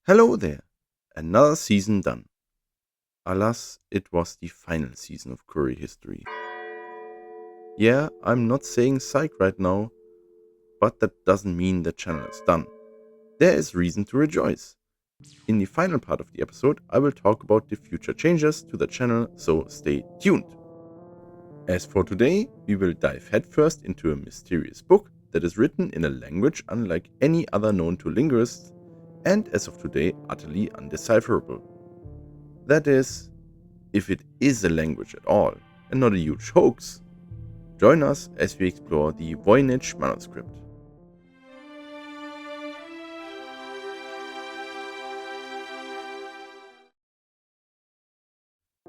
Hello there! Another season done. Alas, it was the final season of Curihistory. Yeah, I'm not saying psych right now, but that doesn't mean the channel is done. There is reason to rejoice. In the final part of the episode, I will talk about the future changes to the channel, so stay tuned. As for today, we will dive headfirst into a mysterious book that is written in a language unlike any other known to linguists, and as of today, utterly undecipherable. That is, if it is a language at all, and not a huge hoax. Join us as we explore the Voynich manuscript.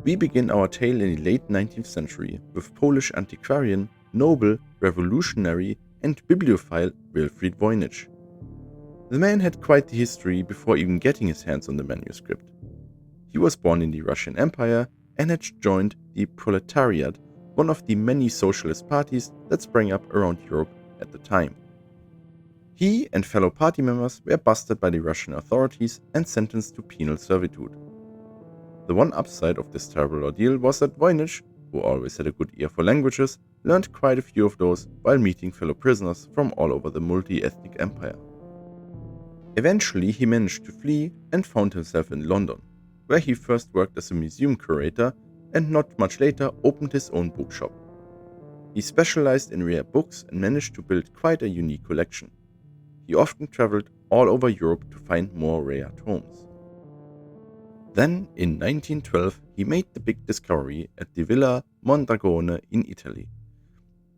We begin our tale in the late 19th century with Polish antiquarian, noble, revolutionary, and bibliophile Wilfried Voynich. The man had quite the history before even getting his hands on the manuscript. He was born in the Russian Empire and had joined the proletariat, one of the many socialist parties that sprang up around Europe at the time. He and fellow party members were busted by the Russian authorities and sentenced to penal servitude. The one upside of this terrible ordeal was that Voynich, who always had a good ear for languages, learned quite a few of those while meeting fellow prisoners from all over the multi-ethnic empire. Eventually he managed to flee and found himself in London, where he first worked as a museum curator and not much later opened his own bookshop. He specialized in rare books and managed to build quite a unique collection. He often traveled all over Europe to find more rare tomes. Then, in 1912, he made the big discovery at the Villa Mondragone in Italy.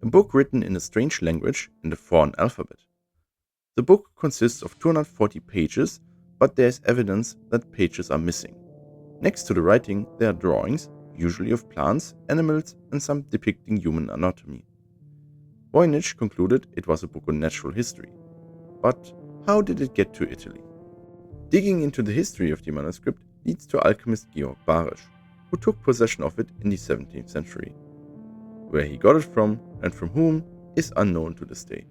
A book written in a strange language and a foreign alphabet. The book consists of 240 pages, but there is evidence that pages are missing. Next to the writing, there are drawings, usually of plants, animals, and some depicting human anatomy. Voynich concluded it was a book on natural history. But how did it get to Italy? Digging into the history of the manuscript leads to alchemist Georg Barisch, who took possession of it in the 17th century. Where he got it from and from whom is unknown to this day.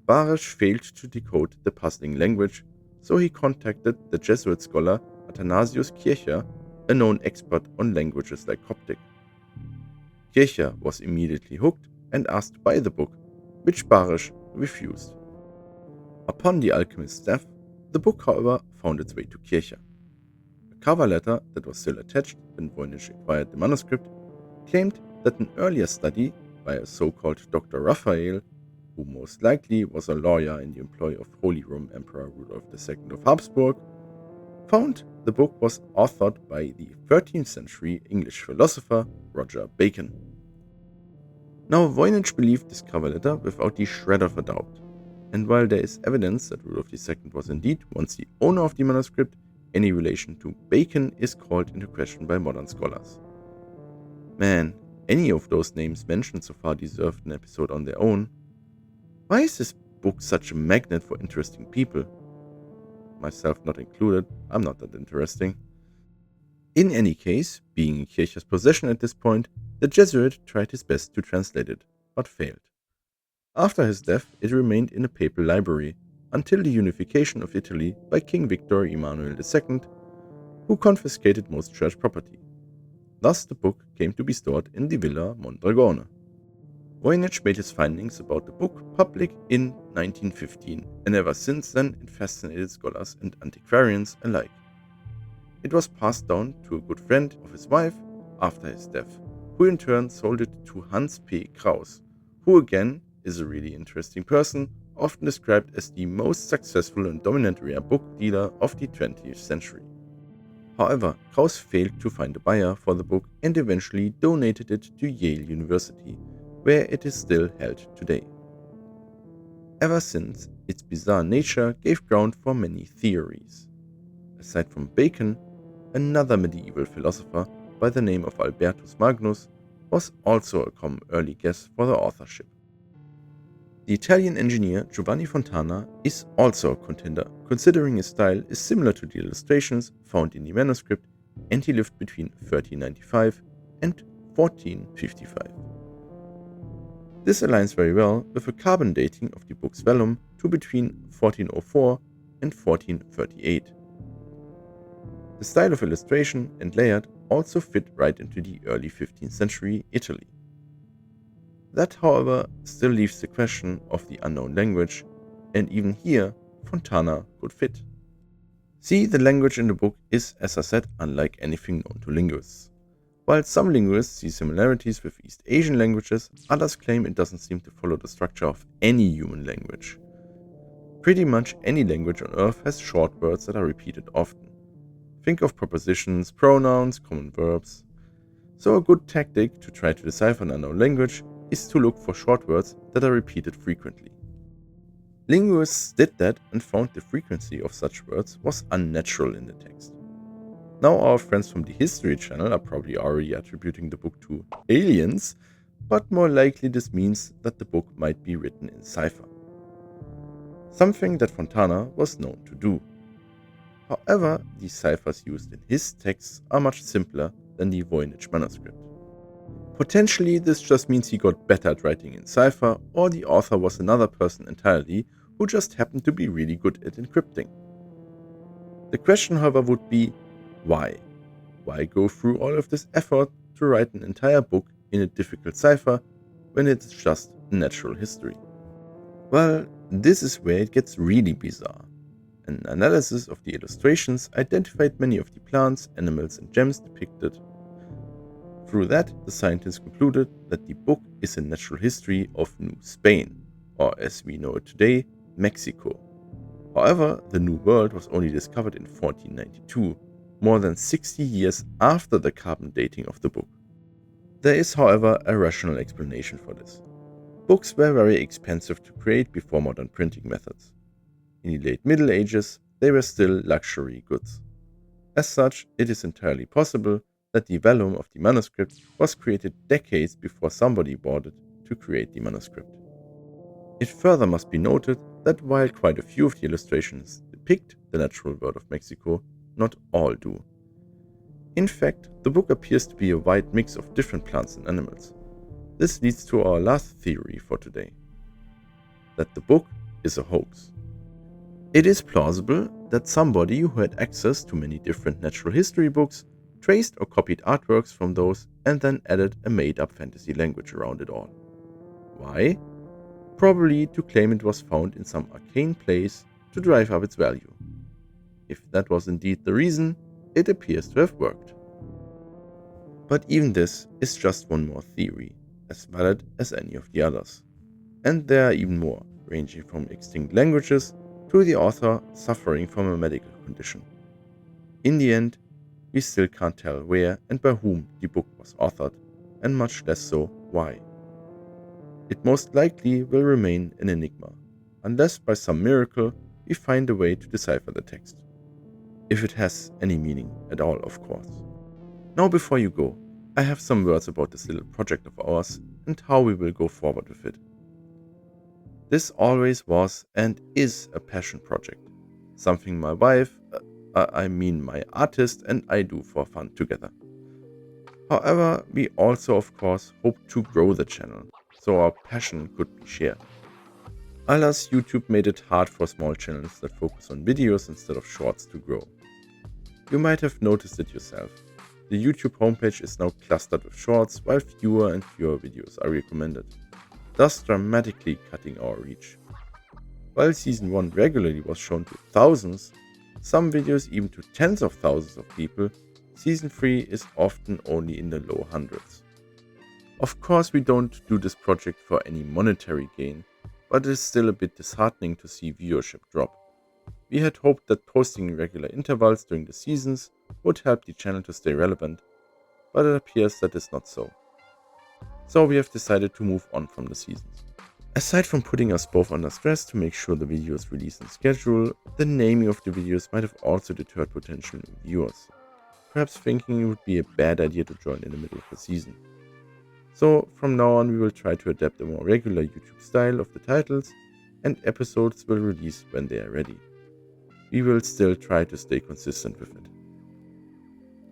Barisch failed to decode the puzzling language, so he contacted the Jesuit scholar Athanasius Kircher, a known expert on languages like Coptic. Kircher was immediately hooked and asked to buy the book, which Barisch refused. Upon the alchemist's death, the book, however, found its way to Kircher. A cover letter that was still attached when Voynich acquired the manuscript claimed that an earlier study by a so-called Dr. Raphael, who most likely was a lawyer in the employ of Holy Roman Emperor Rudolf II of Habsburg, found the book was authored by the 13th century English philosopher Roger Bacon. Now Voynich believed this cover letter without the shred of a doubt, and while there is evidence that Rudolf II was indeed once the owner of the manuscript, any relation to Bacon is called into question by modern scholars. Man, any of those names mentioned so far deserved an episode on their own. Why is this book such a magnet for interesting people? Myself not included, I'm not that interesting. In any case, being in Kircher's possession at this point, the Jesuit tried his best to translate it, but failed. After his death, it remained in a papal library until the unification of Italy by King Victor Emmanuel II, who confiscated most church property. Thus the book came to be stored in the Villa Mondragone. Voynich made his findings about the book public in 1915, and ever since then it fascinated scholars and antiquarians alike. It was passed down to a good friend of his wife after his death, who in turn sold it to Hans P. Kraus, who again is a really interesting person, often described as the most successful and dominant rare book dealer of the 20th century. However, Kraus failed to find a buyer for the book and eventually donated it to Yale University, where it is still held today. Ever since, its bizarre nature gave ground for many theories. Aside from Bacon, another medieval philosopher by the name of Albertus Magnus was also a common early guess for the authorship. The Italian engineer Giovanni Fontana is also a contender, considering his style is similar to the illustrations found in the manuscript, and he lived between 1395 and 1455. This aligns very well with a carbon dating of the book's vellum to between 1404 and 1438, The style of illustration and layout also fit right into the early 15th century Italy. That, however, still leaves the question of the unknown language, and even here, Fontana could fit. See, the language in the book is, as I said, unlike anything known to linguists. While some linguists see similarities with East Asian languages, others claim it doesn't seem to follow the structure of any human language. Pretty much any language on Earth has short words that are repeated often. Think of prepositions, pronouns, common verbs. So a good tactic to try to decipher an unknown language is to look for short words that are repeated frequently. Linguists did that and found the frequency of such words was unnatural in the text. Now our friends from the History channel are probably already attributing the book to aliens, but more likely this means that the book might be written in cipher. Something that Fontana was known to do. However, the ciphers used in his texts are much simpler than the Voynich manuscript. Potentially, this just means he got better at writing in cipher, or the author was another person entirely who just happened to be really good at encrypting. The question, however, would be, why? Why go through all of this effort to write an entire book in a difficult cipher when it's just a natural history? Well, this is where it gets really bizarre. An analysis of the illustrations identified many of the plants, animals, and gems depicted. Through that, the scientists concluded that the book is a natural history of New Spain, or as we know it today, Mexico. However, the New World was only discovered in 1492, more than 60 years after the carbon dating of the book. There is, however, a rational explanation for this. Books were very expensive to create before modern printing methods. In the late Middle Ages, they were still luxury goods. As such, it is entirely possible that the vellum of the manuscript was created decades before somebody bought it to create the manuscript. It further must be noted that while quite a few of the illustrations depict the natural world of Mexico, not all do. In fact, the book appears to be a wide mix of different plants and animals. This leads to our last theory for today, that the book is a hoax. It is plausible that somebody who had access to many different natural history books traced or copied artworks from those and then added a made-up fantasy language around it all. Why? Probably to claim it was found in some arcane place to drive up its value. If that was indeed the reason, it appears to have worked. But even this is just one more theory, as valid as any of the others. And there are even more, ranging from extinct languages to the author suffering from a medical condition. In the end, we still can't tell where and by whom the book was authored, and much less so why. It most likely will remain an enigma, unless by some miracle we find a way to decipher the text. If it has any meaning at all, of course. Now before you go, I have some words about this little project of ours and how we will go forward with it. This always was and is a passion project, something my wife, my artist and I do for fun together. However, we also of course hope to grow the channel, so our passion could be shared. Alas, YouTube made it hard for small channels that focus on videos instead of shorts to grow. You might have noticed it yourself. The YouTube homepage is now clustered with shorts, while fewer and fewer videos are recommended, thus dramatically cutting our reach. While Season 1 regularly was shown to thousands, some videos even to tens of thousands of people, Season 3 is often only in the low hundreds. Of course, we don't do this project for any monetary gain, but it is still a bit disheartening to see viewership drop. We had hoped that posting regular intervals during the seasons would help the channel to stay relevant, but it appears that is not so. So we have decided to move on from the seasons. Aside from putting us both under stress to make sure the videos release on schedule, the naming of the videos might have also deterred potential new viewers, perhaps thinking it would be a bad idea to join in the middle of the season. So from now on we will try to adapt a more regular YouTube style of the titles, and episodes will release when they are ready. We will still try to stay consistent with it.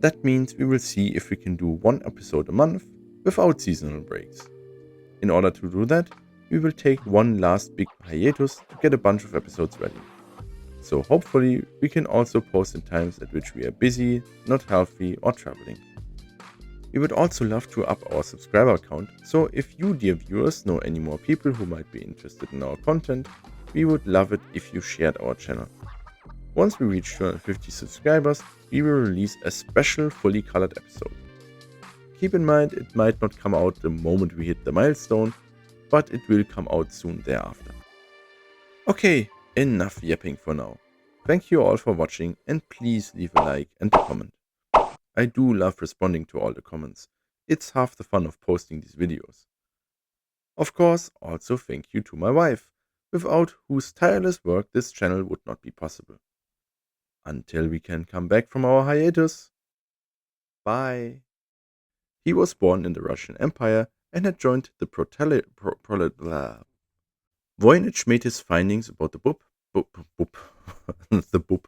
That means we will see if we can do one episode a month without seasonal breaks. In order to do that, we will take one last big hiatus to get a bunch of episodes ready. So hopefully we can also post in times at which we are busy, not healthy or traveling. We would also love to up our subscriber count, so if you dear viewers know any more people who might be interested in our content, we would love it if you shared our channel. Once we reach 250 subscribers, we will release a special fully colored episode. Keep in mind it might not come out the moment we hit the milestone, but it will come out soon thereafter. Okay, enough yapping for now. Thank you all for watching and please leave a like and a comment. I do love responding to all the comments. It's half the fun of posting these videos. Of course, also thank you to my wife, without whose tireless work this channel would not be possible. Until we can come back from our hiatus. Bye. He was born in the Russian Empire and had joined the Voynich made his findings about the the